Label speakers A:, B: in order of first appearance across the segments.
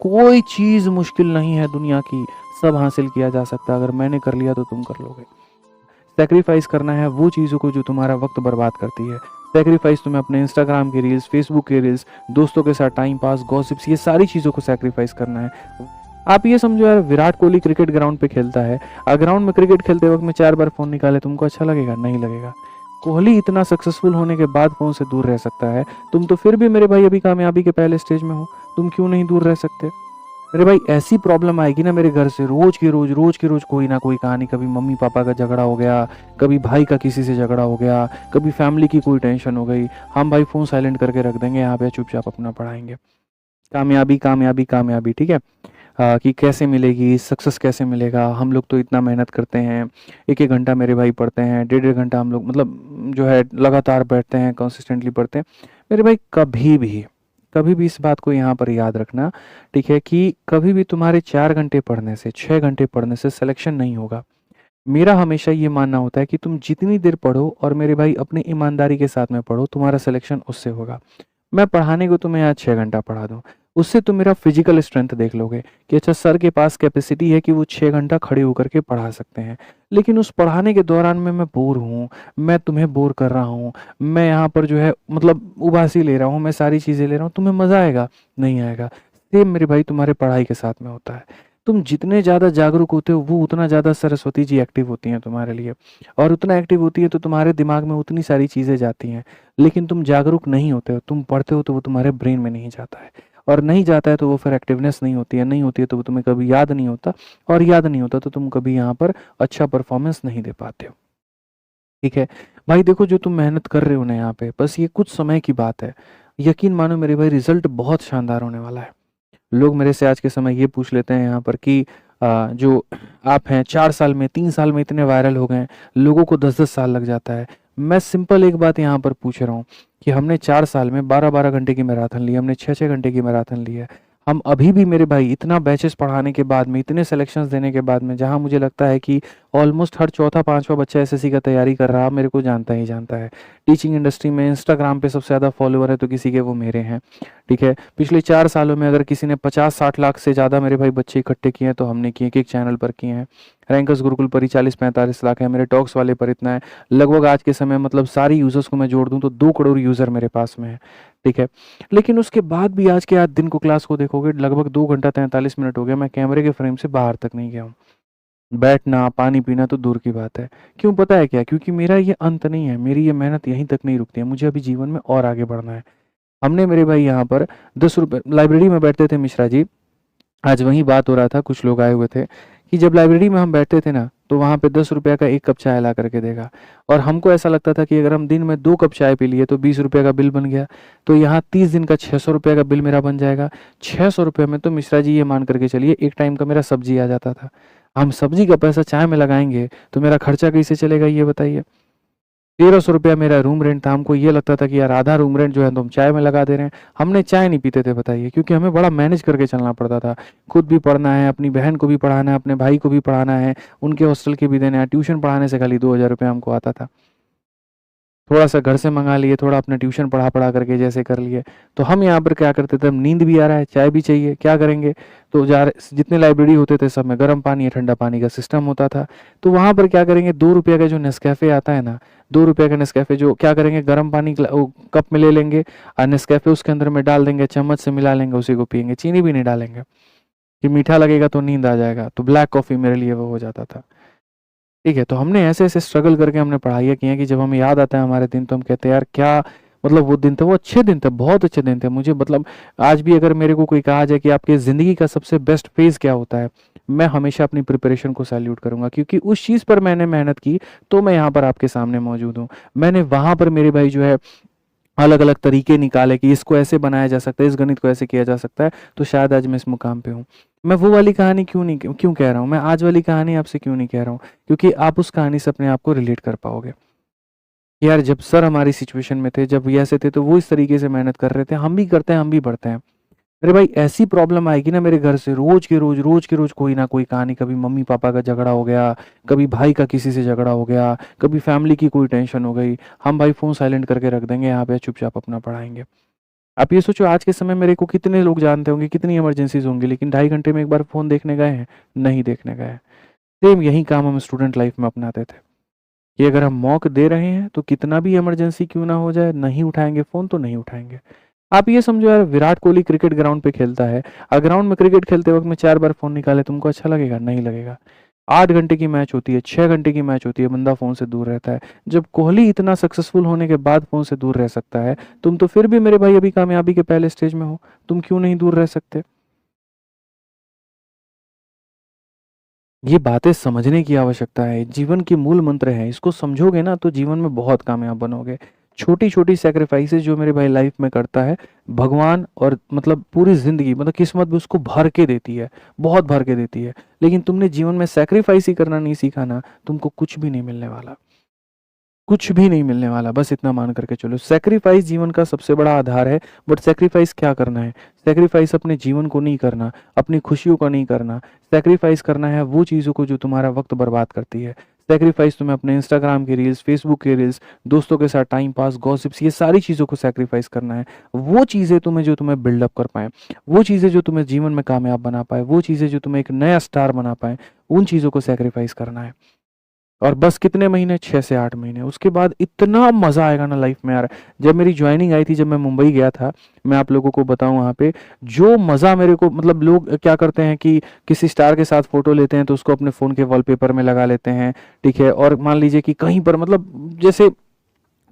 A: कोई चीज़ मुश्किल नहीं है दुनिया की, सब हासिल किया जा सकता है। अगर मैंने कर लिया तो तुम कर लोगे। सैक्रिफाइस करना है वो चीज़ों को जो तुम्हारा वक्त बर्बाद करती है। सैक्रिफाइस तुम्हें अपने इंस्टाग्राम की रील्स, फेसबुक की रील्स, दोस्तों के साथ टाइम पास, गॉसिप्स, ये सारी चीज़ों को सैक्रिफाइस करना है। आप ये समझो यार, विराट कोहली क्रिकेट ग्राउंड पे खेलता है, ग्राउंड में क्रिकेट खेलते वक्त में 4 बार फ़ोन निकाले, तुमको अच्छा लगेगा? नहीं लगेगा। कोहली इतना सक्सेसफुल होने के बाद फ़ोन से दूर रह सकता है, तुम तो फिर भी मेरे भाई अभी कामयाबी के पहले स्टेज में हो, तुम क्यों नहीं दूर रह सकते? अरे भाई, ऐसी प्रॉब्लम आएगी ना मेरे घर से, रोज की रोज कोई ना कोई कहानी। कभी मम्मी पापा का झगड़ा हो गया, कभी भाई का किसी से झगड़ा हो गया, कभी फैमिली की कोई टेंशन हो गई। हम भाई फ़ोन साइलेंट करके रख देंगे, यहाँ पे चुपचाप अपना पढ़ाएंगे। कामयाबी कामयाबी कामयाबी, ठीक है। कि कैसे मिलेगी, सक्सेस कैसे मिलेगा, हम लोग तो इतना मेहनत करते हैं, एक एक घंटा मेरे भाई पढ़ते हैं, डेढ़ डेढ़ घंटा हम लोग मतलब जो है लगातार बैठते हैं, कंसिस्टेंटली पढ़ते हैं। मेरे भाई कभी भी इस बात को यहाँ पर याद रखना, ठीक है, कि कभी भी तुम्हारे 4 घंटे पढ़ने से, 6 घंटे पढ़ने से सिलेक्शन नहीं होगा। मेरा हमेशा ये मानना होता है कि तुम जितनी देर पढ़ो और मेरे भाई अपनी ईमानदारी के साथ में पढ़ो, तुम्हारा सिलेक्शन उससे होगा। मैं पढ़ाने को तुम्हें आज 6 घंटा पढ़ा दूं, उससे तुम मेरा फिजिकल स्ट्रेंथ देख लोगे कि अच्छा सर के पास कैपेसिटी है कि वो 6 घंटा खड़े होकर के पढ़ा सकते हैं। लेकिन उस पढ़ाने के दौरान में मैं बोर हूँ, मैं तुम्हें बोर कर रहा हूँ, मैं यहाँ पर जो है मतलब उबासी ले रहा हूँ, मैं सारी चीज़ें ले रहा हूँ, तुम्हें मज़ा आएगा? नहीं आएगा। सेम मेरे भाई तुम्हारे पढ़ाई के साथ में होता है। तुम जितने ज़्यादा जागरूक होते हो, वो उतना ज़्यादा सरस्वती जी एक्टिव होती हैं तुम्हारे लिए, और उतना एक्टिव होती है तो तुम्हारे दिमाग में उतनी सारी चीज़ें जाती हैं। लेकिन तुम जागरूक नहीं होते हो, तुम पढ़ते हो तो वो तुम्हारे ब्रेन में नहीं जाता है, और नहीं जाता है तो वो फिर एक्टिवनेस नहीं होती है, नहीं होती है तो वो तुम्हें कभी याद नहीं होता, और याद नहीं होता तो तुम कभी यहाँ पर अच्छा परफॉर्मेंस नहीं दे पाते हो। ठीक है भाई, देखो जो तुम मेहनत कर रहे हो ना यहाँ पे, बस ये कुछ समय की बात है। यकीन मानो मेरे भाई, रिजल्ट बहुत शानदार होने वाला है। लोग मेरे से आज के समय ये पूछ लेते हैं यहाँ पर कि जो आप हैं 4 साल में, 3 साल में इतने वायरल हो गए हैं, लोगों को 10-10 साल लग जाता है। मैं सिंपल एक बात यहाँ पर पूछ रहा हूँ कि हमने 4 साल में 12-12 घंटे की मैराथन ली, हमने 6-6 घंटे की मैराथन ली है। हम अभी भी मेरे भाई इतना बैचेस पढ़ाने के बाद में, इतने सेलेक्शंस देने के बाद में, जहाँ मुझे लगता है कि ऑलमोस्ट हर चौथा पांचवा बच्चा एसएससी का तैयारी कर रहा मेरे को जानता ही जानता है। टीचिंग इंडस्ट्री में इंस्टाग्राम पे सबसे ज़्यादा फॉलोअर है तो किसी के वो मेरे हैं। ठीक है, पिछले 4 सालों में अगर किसी ने 50-60 लाख से ज़्यादा मेरे भाई बच्चे इकट्ठे किए हैं तो हमने किए, एक एक चैनल पर किए हैं। रैंकर्स गुरुकुल पर ही 40-45 लाख है, मेरे टॉक्स वाले पर इतना है। लगभग आज के समय मतलब सारी यूजर्स को मैं जोड़ दूं तो 2 करोड़ यूजर मेरे पास में है। ठीक है, लेकिन उसके बाद भी आज के आज दिन को क्लास को देखोगे, लगभग 2 घंटा 43 मिनट हो गया, मैं कैमरे के फ्रेम से बाहर तक नहीं गया हूँ। बैठना, पानी पीना तो दूर की बात है। क्यों पता है क्या? क्योंकि मेरा ये अंत नहीं है, मेरी ये मेहनत यहीं तक नहीं रुकती है, मुझे अभी जीवन में और आगे बढ़ना है। हमने मेरे भाई यहाँ पर 10 रुपये लाइब्रेरी में बैठते थे मिश्रा जी, आज वही बात हो रहा था, कुछ लोग आए हुए थे कि जब लाइब्रेरी में हम बैठते थे ना, तो वहाँ पे 10 रुपये का 1 कप चाय ला करके देगा, और हमको ऐसा लगता था कि अगर हम दिन में 2 कप चाय पी लिए तो 20 रुपये का बिल बन गया, तो यहाँ 30 दिन का 600 रुपये का बिल मेरा बन जाएगा। 600 रुपये में तो मिश्रा जी ये मान करके चलिए एक टाइम का मेरा सब्जी आ जाता था। हम सब्जी का पैसा चाय में लगाएंगे तो मेरा खर्चा कैसे चलेगा ये बताइए? 1300 रुपया मेरा रूम रेंट था, हमको ये लगता था कि यार आधा रूम रेंट जो है तुम चाय में लगा दे रहे हैं। हमने चाय नहीं पीते थे बताइए, क्योंकि हमें बड़ा मैनेज करके चलना पड़ता था। खुद भी पढ़ना है, अपनी बहन को भी पढ़ाना है, अपने भाई को भी पढ़ाना है, उनके हॉस्टल के भी देने हैं। ट्यूशन पढ़ाने से खाली 2000 रुपये हमको आता था। थोड़ा सा घर से मंगा लिए, थोड़ा अपने ट्यूशन पढ़ा पढ़ा करके जैसे कर लिए। तो हम यहाँ पर क्या करते थे, हम नींद भी आ रहा है, चाय भी चाहिए, क्या करेंगे? तो जितने लाइब्रेरी होते थे सब में गर्म पानी या ठंडा पानी का सिस्टम होता था। तो वहाँ पर क्या करेंगे, 2 रुपये का जो नेस्कैफ़े आता है ना, 2 रुपये का नेस्कैफ़े जो क्या करेंगे, गर्म पानी कप में ले लेंगे और नेस्कैफ़े उसके अंदर में डाल देंगे, चम्मच से मिला लेंगे, उसी को पियेंगे, चीनी भी नहीं डालेंगे कि मीठा लगेगा तो नींद आ जाएगा। तो ब्लैक कॉफ़ी मेरे लिए वो हो जाता था। ठीक है, तो हमने ऐसे-ऐसे स्ट्रगल करके हमने पढ़ाइयाँ की हैं कि जब हमें याद आता है हमारे दिन, तो हम कहते हैं यार क्या मतलब वो दिन थे, वो अच्छे दिन थे, बहुत अच्छे दिन थे। मुझे मतलब आज भी अगर मेरे को कोई कहा जाए कि आपकी ज़िंदगी का सबसे बेस्ट फ़ेज़ क्या होता है, मैं हमेशा अपनी प्रिपरेशन को सैल्यूट करूँगा, क्योंकि उस चीज़ पर मैंने मेहनत की, तो मैं यहाँ पर आपके सामने मौजूद हूँ। मैंने वहाँ पर मेरे भाई जो है अलग-अलग तरीके निकाले कि इसको ऐसे बनाया जा सकता है, इस गणित को ऐसे किया जा सकता है, तो शायद आज मैं इस मुकाम पे हूँ। मैं वो वाली कहानी क्यों कह रहा हूँ, मैं आज वाली कहानी आपसे क्यों नहीं कह रहा हूँ, क्योंकि आप उस कहानी से अपने आप को रिलेट कर पाओगे। यार जब सर हमारी सिचुएशन में थे, जब ये ऐसे थे, तो वो इस तरीके से मेहनत कर रहे थे, हम भी करते हैं, हम भी बढ़ते हैं। अरे भाई, ऐसी प्रॉब्लम आएगी ना मेरे घर से, रोज की रोज कोई ना कोई कहानी। कभी मम्मी पापा का झगड़ा हो गया, कभी भाई का किसी से झगड़ा हो गया, कभी फैमिली की कोई टेंशन हो गई। हम भाई फ़ोन साइलेंट करके रख देंगे, यहाँ पे चुपचाप अपना पढ़ाएँगे। आप ये सोचो आज के समय मेरे को कितने लोग जानते होंगे, कितनी इमरजेंसीज होंगी, लेकिन 2.5 घंटे में एक बार फ़ोन देखने गए हैं? नहीं देखने गए हैं। सेम यही काम हम स्टूडेंट लाइफ में अपनाते थे कि अगर हम मॉक दे रहे हैं तो कितना भी इमरजेंसी क्यों ना हो जाए, नहीं उठाएँगे फ़ोन तो नहीं उठाएँगे। आप ये समझो यार, विराट कोहली क्रिकेट ग्राउंड पे खेलता है, ग्राउंड में क्रिकेट खेलते वक़्त में 4 बार फ़ोन निकाले, तुमको अच्छा लगेगा? नहीं लगेगा। 8 घंटे की मैच होती है, 6 घंटे की मैच होती है, बंदा फ़ोन से दूर रहता है। जब कोहली इतना सक्सेसफुल होने के बाद फ़ोन से दूर रह सकता है, तुम तो फिर भी मेरे भाई अभी कामयाबी के पहले स्टेज में हो, तुम क्यों नहीं दूर रह सकते? ये बातें समझने की आवश्यकता है, जीवन की मूल मंत्र है, इसको समझोगे ना तो जीवन में बहुत कामयाब बनोगे। छोटी-छोटी सैक्रिफाइसेज़ जो मेरे भाई लाइफ में करता है, भगवान और मतलब पूरी ज़िंदगी मतलब किस्मत भी उसको भर के देती है, बहुत भर के देती है। लेकिन तुमने जीवन में सैक्रिफाइस ही करना नहीं सीखा ना, तुमको कुछ भी नहीं मिलने वाला। कुछ भी नहीं मिलने वाला, बस इतना मान करके चलो। सैक्रिफाइस जीवन का सबसे बड़ा आधार है, बट सैक्रिफाइस क्या करना है? सैक्रिफाइस अपने जीवन को नहीं करना, अपनी खुशियों को नहीं करना। सैक्रिफाइस करना है वो चीज़ों को जो तुम्हारा वक़्त बर्बाद करती है। सैक्रिफाइस तुम्हें अपने इंस्टाग्राम की रील्स, फेसबुक की रील्स, दोस्तों के साथ टाइम पास, गॉसिप्स, ये सारी चीज़ों को सैक्रिफाइस करना है। वो चीज़ें तुम्हें जो तुम्हें बिल्डअप कर पाएँ, वो चीज़ें जो तुम्हें जीवन में कामयाब बना पाएँ, वो चीज़ें जो तुम्हें एक नया स्टार बना पाएँ, उन चीज़ों को सैक्रिफाइस करना है। और बस कितने महीने? 6 से 8 महीने। उसके बाद इतना मज़ा आएगा ना लाइफ में यार। जब मेरी जॉइनिंग आई थी, जब मैं मुंबई गया था, मैं आप लोगों को बताऊँ वहाँ पे, जो मज़ा मेरे को मतलब लोग क्या करते हैं कि किसी स्टार के साथ फ़ोटो लेते हैं तो उसको अपने फ़ोन के वॉलपेपर में लगा लेते हैं, ठीक है? और मान लीजिए कि कहीं पर मतलब जैसे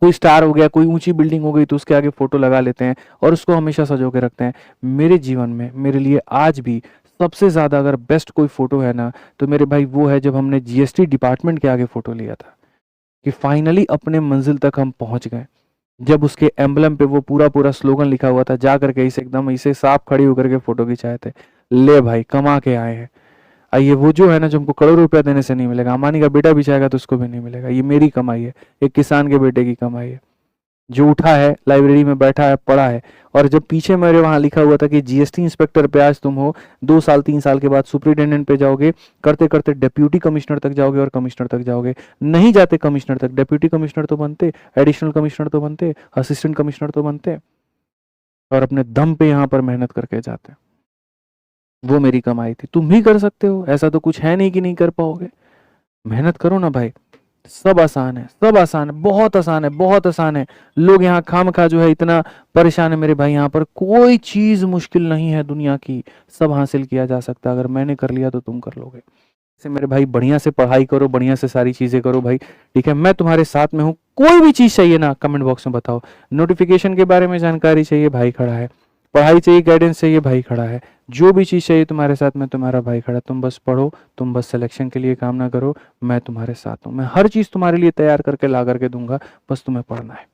A: कोई स्टार हो गया, कोई ऊँची बिल्डिंग हो गई तो उसके आगे फ़ोटो लगा लेते हैं और उसको हमेशा सँजो के रखते हैं। मेरे जीवन में मेरे लिए आज भी सबसे ज़्यादा अगर बेस्ट कोई फ़ोटो है ना, तो मेरे भाई वो है जब हमने जीएसटी डिपार्टमेंट के आगे फ़ोटो लिया था, कि फाइनली अपने मंज़िल तक हम पहुँच गए। जब उसके एम्बलम पे वो पूरा-पूरा स्लोगन लिखा हुआ था, जा कर के ऐसे एकदम ऐसे साफ खड़ी होकर के फ़ोटो खिंचाए थे। ले भाई कमा के आए हैं। ये वो जो है ना, जो हमको करोड़ों रुपया देने से नहीं मिलेगा, अंबानी का बेटा भी चाहेगा तो उसको भी नहीं मिलेगा। ये मेरी कमाई है, एक किसान के बेटे की कमाई है। जो उठा है, लाइब्रेरी में बैठा है, पढ़ा है। और जब पीछे मेरे वहाँ लिखा हुआ था कि जीएसटी इंस्पेक्टर पे आज तुम हो, 2 साल 3 साल के बाद सुपरिटेंडेंट पे जाओगे, करते-करते डिप्टी कमिश्नर तक जाओगे और कमिश्नर तक जाओगे। नहीं जाते कमिश्नर तक, डिप्टी कमिश्नर तो बनते, एडिशनल कमिश्नर तो बनते, असिस्टेंट कमिश्नर तो बनते और अपने दम पे यहाँ पर मेहनत करके जाते। वो मेरी कमाई थी। तुम भी कर सकते हो, ऐसा तो कुछ है नहीं कि नहीं कर पाओगे। मेहनत करो ना भाई। सब आसान है, सब आसान है, बहुत आसान है, बहुत आसान है। लोग यहाँ खामखा जो है इतना परेशान है मेरे भाई, यहाँ पर कोई चीज़ मुश्किल नहीं है दुनिया की, सब हासिल किया जा सकता है। अगर मैंने कर लिया तो तुम कर लोगे। से मेरे भाई बढ़िया से पढ़ाई करो, बढ़िया से सारी चीज़ें करो भाई, ठीक है? मैं तुम्हारे साथ में हूँ। कोई भी चीज़ चाहिए ना कमेंट बॉक्स में बताओ। नोटिफ़िकेशन के बारे में जानकारी चाहिए, भाई खड़ा है। पढ़ाई चाहिए, गाइडेंस चाहिए, भाई खड़ा है। जो भी चीज़ चाहिए तुम्हारे साथ में, तुम्हारा भाई खड़ा है। तुम बस पढ़ो, तुम बस सिलेक्शन के लिए काम ना करो, मैं तुम्हारे साथ हूँ। मैं हर चीज़ तुम्हारे लिए तैयार करके ला करके दूँगा, बस तुम्हें पढ़ना है।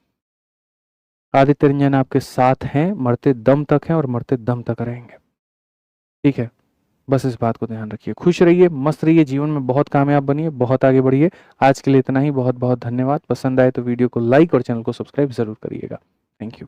A: आदित्य रंजन आपके साथ हैं, मरते दम तक हैं और मरते दम तक रहेंगे। ठीक है? बस इस बात को ध्यान रखिए। खुश रहिए, मस्त रहिए, जीवन में बहुत कामयाब बनिए, बहुत आगे बढ़िए। आज के लिए इतना ही, बहुत-बहुत धन्यवाद। पसंद आए तो वीडियो को लाइक और चैनल को सब्सक्राइब ज़रूर करिएगा। Thank you.